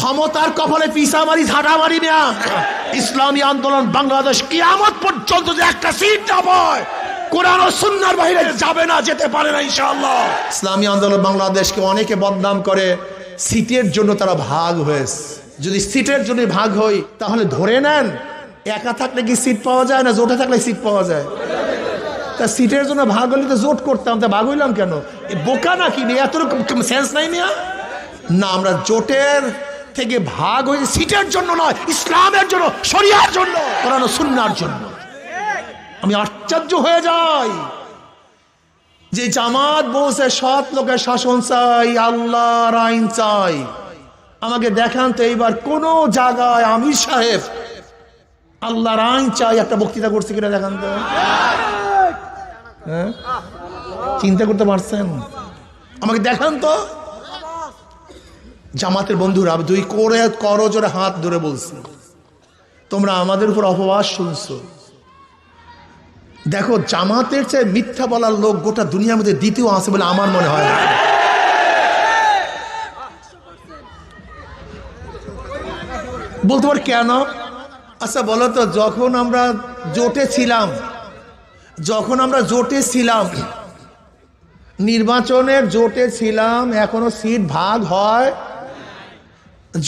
ক্ষমতার কপালে পিসা মারি ঝাঁটা মারি না। ইসলামী আন্দোলন বাংলাদেশ কিয়ামত পর্যন্ত যে একটা সিট না পায়, কোরআন ও সুন্নাহর বাইরে যাবে না, যেতে পারে না ইনশাআল্লাহ। ইসলামী আন্দোলন বাংলাদেশকে অনেকে বদনাম করে, সিটের জন্য তারা ভাগ হয়েছে। যদি সিটের জন্য ভাগ হই তাহলে ধরে নেন একা থাকলে কি সিট পাওয়া যায় না জোটে থাকলে সিট পাওয়া যায়? তা সিটের জন্য ভাগ হলে তো জোট করতাম, তা ভাগ হইলাম কেন? বোকা নাকি? এতরকম সেন্স নাই না। আমরা জোটের থেকে ভাগ হয়েছে সিটের জন্য নয়, ইসলামের জন্য, শরিয়ার জন্য, কোরআন ও সুন্নাহর জন্য। আমি আশ্চর্য হয়ে যাই যে জামাত বলছে সৎ লোকের শাসন চাই, আল্লাহর আইন চাই। আমাকে দেখান তো এইবার কোন জায়গায় আমির সাহেব আল্লাহর আইন চাই একটা বক্তৃতা করছে কিনা দেখান তো। হ্যাঁ, চিন্তা করতে পারছেন? আমাকে দেখান তো। জামাতের বন্ধুরা দুই করে করো জোরে হাত ধরে বলছি, তোমরা আমাদের উপর অপবাদ শুনছো। দেখো, জামাতের চেয়ে মিথ্যা বলার লোক গোটা দুনিয়ার মধ্যে দ্বিতীয় আছে বলে আমার মনে হয় না। বলতে পার কেন? আচ্ছা বলো তো, যখন আমরা জোটে ছিলাম, নির্বাচনের জোটে ছিলাম, এখনো সিট ভাগ হয়।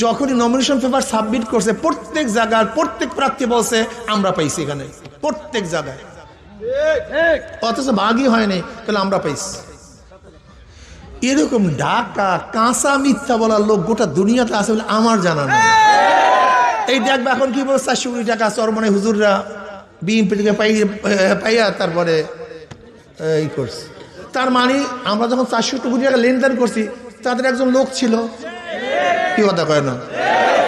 যখনই নমিনেশন পেপার সাবমিট করছে প্রত্যেক জায়গায় প্রত্যেক প্রার্থী বলছে আমরা পাইছি এখানে, প্রত্যেক জায়গায়, অথচ ভাগই হয়নি, তাহলে আমরা পাইছি। এরকম ঢাকা কাঁচা মিথ্যা বলার লোক গোটা দুনিয়াতে আছে বলে আমার জানা নেই। এই দেখবে এখন কি বলছে, 400 কোটি টাকা চরমনে হুজুররা বিএনপি থেকে পাইয়া তারপরে এই করছে। তার মানে আমরা যখন 400 কোটি টাকা লেনদেন করছি তাদের একজন লোক ছিল, কি কথা কয় না,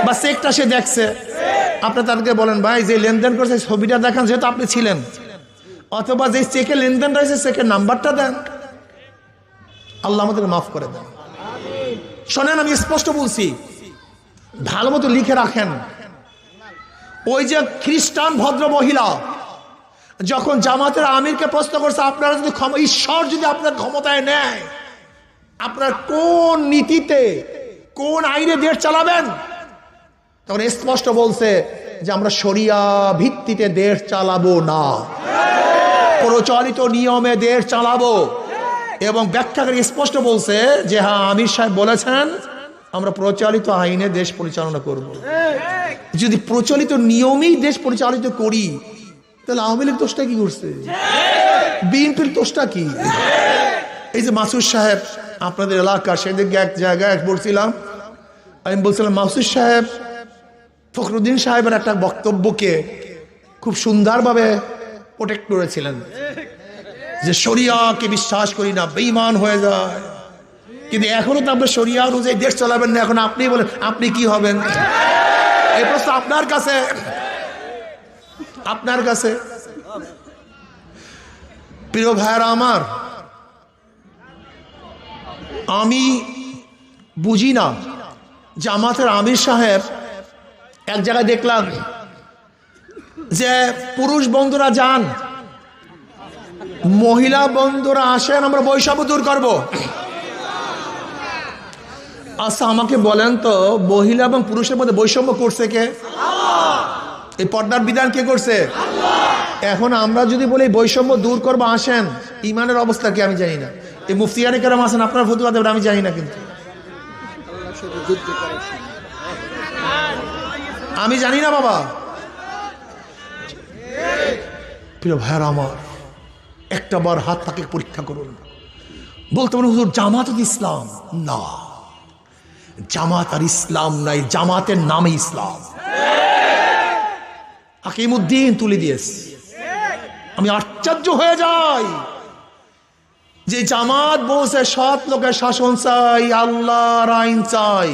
বা চেকটা সে দেখছে। আপনি তাদেরকে বলেন ভাই যে লেনদেন করছে ছবিটা দেখান, যেহেতু আপনি ছিলেন, অথবা যে চেকে লেনদেন রয়েছে চেকের নাম্বারটা দেন। আল্লাহ আমাদেরকে মাফ করে দেন। শোনেন, আমি স্পষ্ট বলছি, ভালো মতো লিখে রাখেন। ওই যে খ্রিস্টান ভদ্র মহিলা যখন জামাতের আমিরকে প্রশ্ন করছে, আপনারা যদি ঈশ্বর যদি আপনার ক্ষমতায় নেয়, আপনার কোন নীতিতে কোন আইনে দেশ চালাবেন? তখন স্পষ্ট বলছে যে আমরা শরিয়া ভিত্তিতে দেশ চালাবো না, প্রচলিত নিয়মে দেশ চালাবো। এবং ব্যাখ্যাকারী স্পষ্ট বলছে যে হ্যাঁ, আমির সাহেব বলেছেন আমরা প্রচলিত আইনে দেশ পরিচালনা করব। যদি প্রচলিত নিয়মেই দেশ পরিচালিত করি, তাহলে আওয়ামী লীগ দোষটা কি করছে? বিএনপির দোষটা কি? এই যে মাসুদ সাহেব আপনাদের এলাকা, সেদিকে এক জায়গায় বলছিলাম, আমি বলছিলাম মাসুদ সাহেব ফখরুদ্দিন সাহেবের একটা বক্তব্যকে খুব সুন্দরভাবে প্রোটেক্ট করেছিলেন যে শরিয়াকে বিশ্বাস করি না, বেঈমান হয়ে যায়। কিন্তু এখনো তো আপনার শরিয়া অনুযায়ী দেশ চালাবেন না, এখন আপনি বলেন আপনি কি হবেন? এই প্রশ্ন আপনার কাছে। প্রিয় ভাইরা আমার, আমি বুঝি না জামাতের আমির সাহেব এক জায়গায় দেখলাম যে পুরুষ বন্ধুরা যান, মহিলা বন্ধুরা আসেন, আমরা বৈষম্য দূর করব। আচ্ছা আমাকে বলেন তো, মহিলা এবং পুরুষের মধ্যে বৈষম্য করছে কে? এই পর্দার বিধান কে করছে? এখন আমরা যদি বলি বৈষম্য দূর করবো, আসেন, ইমানের অবস্থা কি আমি জানি না। এই মুফতিয়ানি কেরাম আছেন, আপনার ফতুয়া দেবেন আমি জানি না, কিন্তু আমি জানি না বাবা। প্রিয় ভাইয়ার আমার, একটা বার হাত তাকে পরীক্ষা করুন। বলতে পারেন হুজুর জামাত ইসলাম না, জামাত আর ইসলাম নাই, জামাতের নামে ইসলাম। হাকিমউদ্দিন তুলে দিয়েছে। আমি আশ্চর্য হয়ে যাই যে জামাত বলছে সৎ লোকের শাসন চাই, আল্লাহর আইন চাই।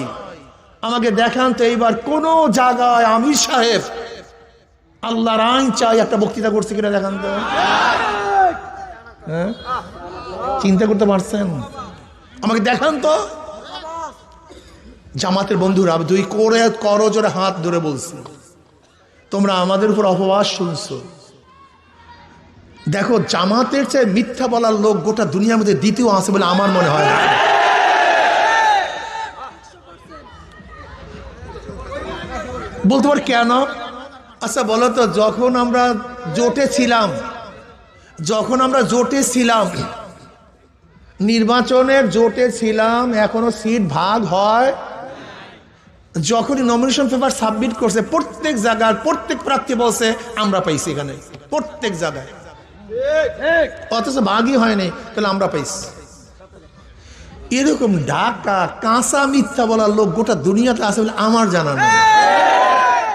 আমাকে দেখান তো এইবার কোন জায়গায় আমির সাহেব আল্লাহর আইন চাই একটা বক্তৃতা করছে কিনা দেখান তো। হ্যাঁ, চিন্তা করতে পারছেন? আমাকে দেখান তো। জামাতের বন্ধুরা দুই করে করো জোরে হাত ধরে বলছি, তোমরা আমাদের উপর অপবাদ শুনছো। দেখো, জামাতের চেয়ে মিথ্যা বলার লোক গোটা দুনিয়ার মধ্যে দ্বিতীয় আছে বলে আমার মনে হয় না। বলতে পার কেন? আচ্ছা বলো তো, যখন আমরা জোটে ছিলাম, নির্বাচনের জোটে ছিলাম, এখনো সিট ভাগ হয়। যখনই নমিনেশন পেপার সাবমিট করছে প্রত্যেক জায়গায় প্রত্যেক প্রার্থী বলছে আমরা পাইছি, এখানে প্রত্যেক জায়গায়, অথচ ভাগই হয়নি, তাহলে আমরা পাইছি। এরকম ঢাকা কাঁচা মিথ্যা বলার লোক গোটা দুনিয়াতে আছে বলে আমার জানা নেই।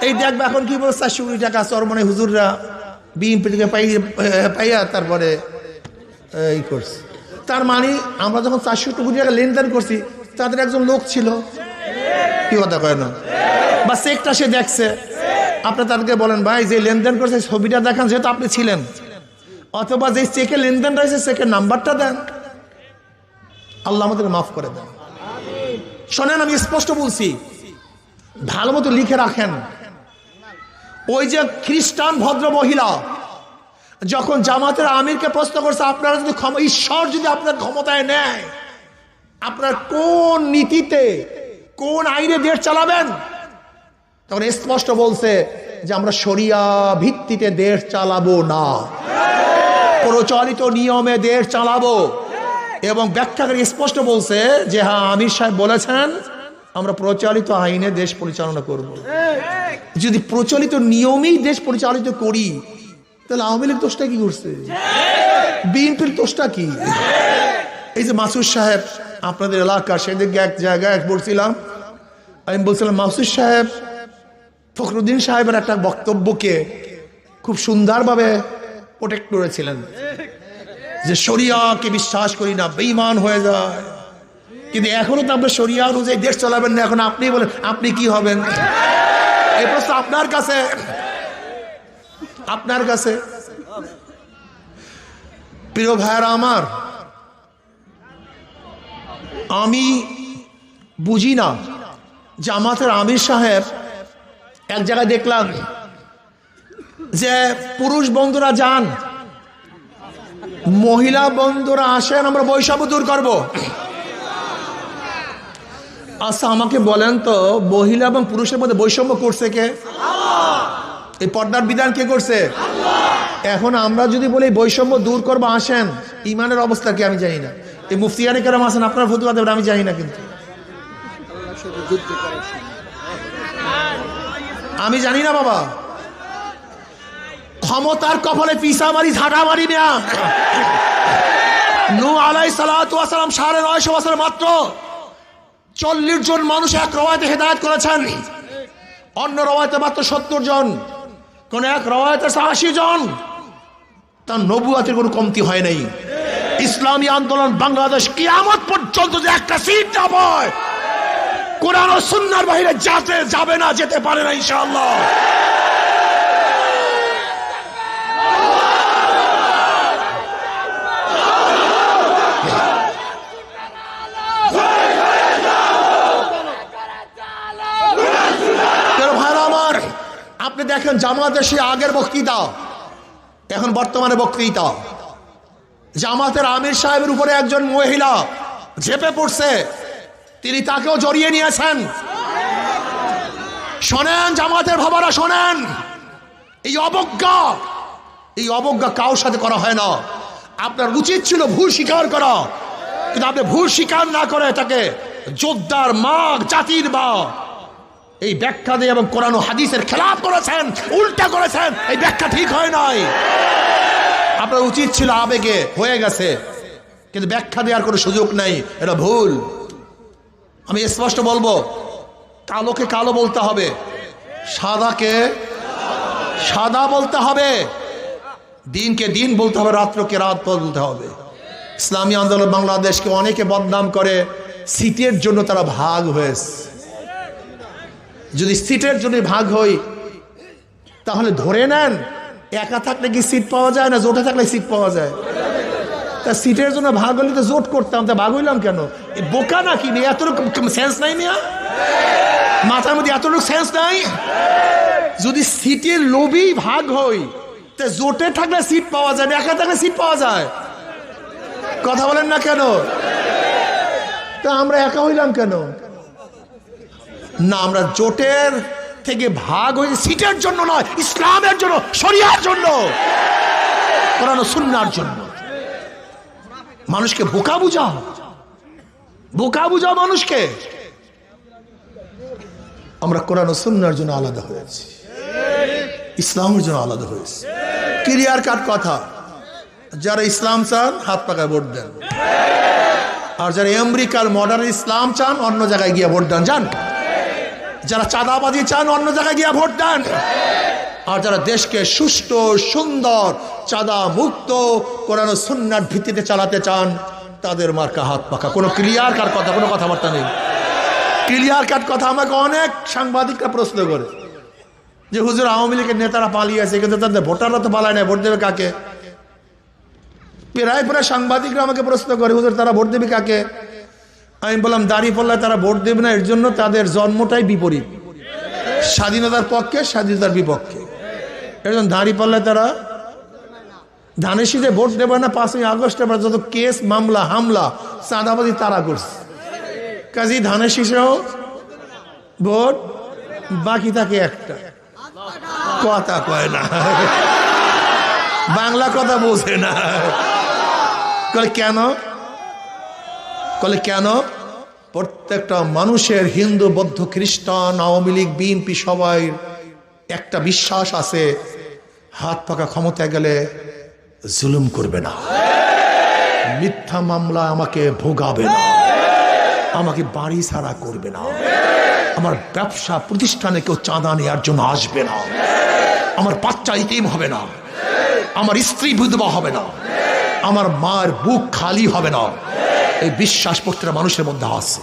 এই দেখবে এখন কি বলছে, 400 কোটি টাকা চরমনে হুজুররা বিএনপি থেকে পাইয়া তারপরে এই করছে। তার মানে আমরা যখন 400 কোটি টাকা লেনদেন করছি, তাদের একজন লোক ছিল, কি কথা কয় না, বা চেকটা সে দেখছে। আপনি তাদেরকে বলেন ভাই যে লেনদেন করছে ছবিটা দেখান, যেহেতু আপনি ছিলেন, অথবা যে চেকে লেনদেন রয়েছে চেকের নাম্বারটা দেন, আল্লাহ আমাদেরকে মাফ করে দেন। শোনেন, আমি স্পষ্ট বলছি, ভালো মতো লিখে রাখেন। ওই যে খ্রিস্টান ভদ্র মহিলা যখন জামাতের আমিরকে প্রশ্ন করছে, আপনারা যদি ঈশ্বর যদি আপনার ক্ষমতায় নেয়, আপনার কোন নীতিতে কোন আইনে দেশ চালাবেন, তখন স্পষ্ট বলছে যে আমরা শরিয়া ভিত্তিতে দেশ চালাবো না, প্রচলিত নিয়মে দেশ চালাবো। এবং ব্যাখ্যাকারী স্পষ্ট বলছে যে হ্যাঁ, আমির সাহেব বলেছেন আমরা প্রচলিত আইনে দেশ পরিচালনা করব। যদি প্রচলিত নিয়মেই দেশ পরিচালিত করি, তাহলে আওয়ামী লীগ দোষটা কি করছে, বিএনপির দোষটা কি? এই যে মাসুদ সাহেব আপনাদের এলাকার, সেদিকে এক জায়গায় বলছিলাম, আমি বলছিলাম মাসুদ সাহেব ফখরুদ্দিন সাহেবের একটা বক্তব্যকে খুব সুন্দরভাবে প্রোটেক্ট করেছিলেন, যে শরিয়াকে বিশ্বাস করি না, বেঈমান হয়ে যায়। কিন্তু এখনো তো আপনার শরিয়া অনুযায়ী দেশ চালাবেন না, এখন আপনি বলেন আপনি কি হবেন? এই প্রশ্ন আপনার কাছে। প্রিয় ভাইরা আমার, আমি বুঝি না জামাতের আমির সাহেব এক জায়গায় দেখলাম যে পুরুষ বন্ধুরা যান, মহিলা বন্ধুরা আসেন, আমরা বৈষম্য দূর করব। আচ্ছা আমাকে বলেন তো, মহিলা এবং পুরুষের মধ্যে বৈষম্য করছে কে? এই পর্দার বিধান কে করছে? এখন আমরা যদি বলি বৈষম্য দূর করবো, আসেন, ইমানের অবস্থা কি আমি জানি না। এই মুফতিয়ানে কেরাম আছেন, আপনার ফতুয়া দেবেন আমি জানি না, কিন্তু আমি জানি না বাবা। ক্ষমতার কপালে পিসা মারি, ঝাঁটা মারি না। নূহ আলাইহিস সালাতু ওয়াস সালাম 950 বছর মাত্র 40 জন মানুষ এক রওয়ায়াতে হেদায়েত করেছেন, অন্য রওয়ায়াতে মাত্র 70 জন, কোন এক রওয়ায়াতে 80 জন। তার নবুয়তের কোনো কমতি হয় নাই। ইসলামী আন্দোলন বাংলাদেশ কিয়ামত পর্যন্ত যে একটা সিট না পায়, কোরআন ও সুন্নাহর বাইরে যাবে না, যেতে পারে না ইনশাআল্লাহ। আপনি দেখেন জামাতের সে আগের বক্তৃতা, এখন বর্তমানে বক্তৃতা, জামাতের আমির সাহেবের উপরে একজন মহিলা ঝেপে পড়ছে, তিনি তাকেও জড়িয়ে নিয়েছেন। শোনেন জামাতের ভাবারা, শোনেন, এই অবজ্ঞা কারোর সাথে করা হয় না। আপনার উচিত ছিল ভুল স্বীকার করা, কিন্তু আপনি ভুল স্বীকার না করে তাকে যোদ্ধার মাগ, জাতির বা এই ব্যাখ্যা দিয়ে এবং কোরআন ও হাদিসের খেলাফ করেছেন, উল্টা করেছেন। এই ব্যাখ্যা ঠিক হয় নাই। আপনার উচিত ছিল, আবেগে হয়ে গেছে, কিন্তু ব্যাখ্যা দেওয়ার কোনো সুযোগ নাই, এটা ভুল। আমি স্পষ্ট বলবো, কালোকে কালো বলতে হবে, সাদাকে সাদা বলতে হবে, দিনকে দিন বলতে হবে, রাত্রকে রাত বলতে হবে। ইসলামী আন্দোলন বাংলাদেশকে অনেকে বদনাম করে সিটের জন্য, তারা ভাগ হয়েছে। যদি সিটের জন্য ভাগ হই, তাহলে ধরে নেন একা থাকলে কি সিট পাওয়া যায় না, জোটে থাকলে সিট পাওয়া যায়? তা সিটের জন্য ভাগ হলে তো জোট করতাম, তা ভাগ হইলাম কেন? বোকা নাকি? এতটুকু সেন্স নাই মিয়া, মাথার মধ্যে এতটুকু সেন্স নাই? যদি সিটের লোভেই ভাগ হই, তা জোটে থাকলে সিট পাওয়া যায় না, একা থাকলে সিট পাওয়া যায়? কথা বলেন না কেন? তা আমরা একা হইলাম কেন? না, আমরা জোটের থেকে ভাগ হয়েছে সিটের জন্য নয়, ইসলামের জন্য, শরিয়ার জন্য, কোরআন ও সুন্নাহর জন্য। মানুষকে বোকা বুঝাও, বোকা বুঝাও মানুষকে। আমরা কোরআন ও সুন্নাহর জন্য আলাদা হয়েছি, ইসলামের জন্য আলাদা হয়েছে। ক্লিয়ার কাট কথা। যারা ইসলাম চান হাত পাকায় ভোট দেন, আর যারা আমেরিকার মডার্ন ইসলাম চান অন্য জায়গায় গিয়ে ভোট দেন। যান। যারা চাঁদাবাজি চান অন্য জায়গায় গিয়ে ভোট দেন। আর যারা দেশকে সুষ্ঠু সুন্দর চাঁদা মুক্ত কোরআন ও সুন্নাহর ভিত্তিতে চালাতে চান তাদের মার্কা হাত পাকা। কোনো ক্লিয়ার কাট কথা, কোনো কথাবার্তা নেই। ক্লিয়ার কাট কথা। আমাকে অনেক সাংবাদিকরা প্রশ্ন করে যে হুজুর আওয়ামী লীগের নেতারা পালিয়েছে, কিন্তু তাদের ভোটাররা তো পালায় না, ভোট দেবে কাকে? প্রায় প্রায় সাংবাদিকরা আমাকে প্রশ্ন করে হুজুর তারা ভোট দেবে কাকে? আমি বললাম দাঁড়িপাল্লায় তারা ভোট দেবে না, এর জন্য তাদের জন্মটাই বিপরীত, স্বাধীনতার পক্ষে স্বাধীনতার বিপক্ষে। এর জন্য দাঁড়িপাল্লায় তারা ধানের শীষে ভোট দেবে না। 5ই আগস্টে যত কেস মামলা হামলা চাঁদাবাজি তারা করছে, কাজী ধানের শীষেও ভোট বাকি থাকে একটা। কথা কয় না, বাংলা কথা বোঝে না। কেন? কেন? প্রত্যেকটা মানুষের, হিন্দু বৌদ্ধ খ্রিস্টান আওয়ামী লীগ বিএনপি সবাই একটা বিশ্বাস আছে, হাত পাকা ক্ষমতায় গেলে জুলুম করবে না, মিথ্যা মামলা আমাকে ভোগাবে না, আমাকে বাড়ি ছাড়া করবে না, আমার ব্যবসা প্রতিষ্ঠানে কেউ চাঁদা নেওয়ার জন্য আসবে না, আমার বাচ্চা ইতিম হবে না, আমার স্ত্রী বিধবা হবে না, আমার মার বুক খালি হবে না। এই বিশ্বাস প্রত্যেকটা মানুষের মধ্যে আছে।